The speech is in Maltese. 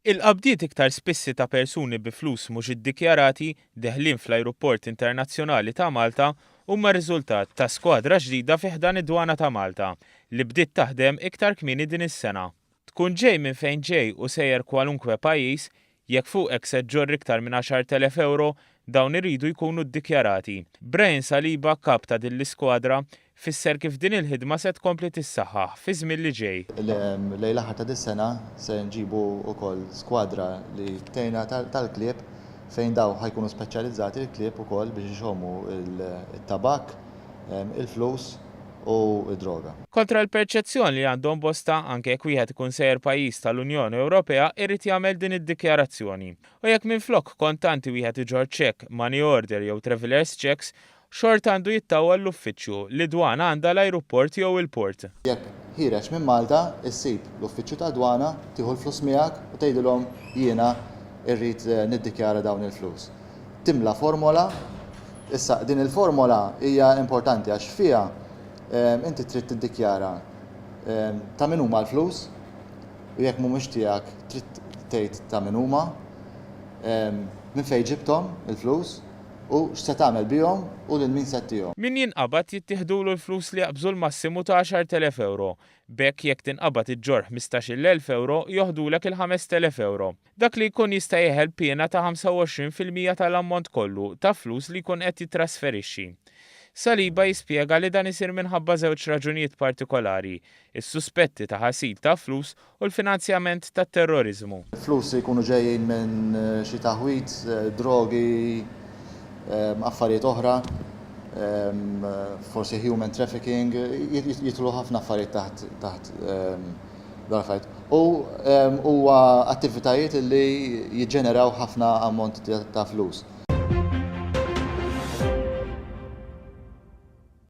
Il-qabdiet iktar spissi ta' persuni bi flus mhux iddikjarati deħlin fl-Ajruport Internazzjonali ta' Malta huma riżultat ta' skwadra ġdida fi ħdan id-dwana ta' Malta li bdiet taħdem iktar kmieni din is-sena. Tkun ġej minn fejn ġej u sejjer kwalunkwe pajjiż, jekk fuqek se ġorr iktar minn 10,000 euro, dawn iridu jkunu ddikjarati. Brian Saliba, kap ta' din l-iskwadra, fisser kif din il-ħidma se tkompli tissaħħaħ fi żmien li ġej. Lejl aħħar ta' dis-sena se nġibu wkoll skwadra li tgħinna tal-klieb fejn daw ħajkunu speċjalizzati l-klieb ukoll biex ixommu il-tabak, il-flus u d-droga. Kontra l-perċezzjoni li għandhom bosta anke jekk wieħed ikun sejjer pajjiż tal-Unjoni Ewropea irid jagħmel din id-dikjarazzjoni. U jekk minflok kontanti wieħed iġor check, money order jew travelers checks, xort għandu jittawa l-uffiċċju li dwana għandha l-ajruport jew il-port. Jekk ħireġ minn Malta, issib l-uffiċċju ta' dwana, tieħu l-flus miegħek u tgħidilhom jiena rrid niddikjara dawn il-flus. Timla formola, issa din il-formola hija importanti għax fiha inti trid tiddikjara ta' min huma l-flus u jekk mhumiex tiegħek trid tgħid ta' min huma, minn fejn ġibthom il-flus u x'se tagħmel bihom u lil min se tihom. Min jinqabad jittieħdulu l-flus li jaqbżu l-massimu ta' 10,000 euro. Bekk jekk tinqabad iġġor 15,000 euro joħdulek il-5,000 euro. Dak li jkun jista' jeħel pjena ta' 25% tal-ammont kollu ta' flus li jkun qed jitrasferixxi. Saliba jispjega li dan isir minħabba żewġ raġunijiet partikolari, is-suspetti ta' ħasil ta' flus u l-finanzjament tat-terrorizmu. Flus jkunu ġejjin minn xi taħwit, drogi, affarijiet oħra, forsi human trafficking, jitlu ħafna affarijiet taħt dal-affarijiet. U attivitajiet li jiġġeneraw ħafna ammont ta' flus.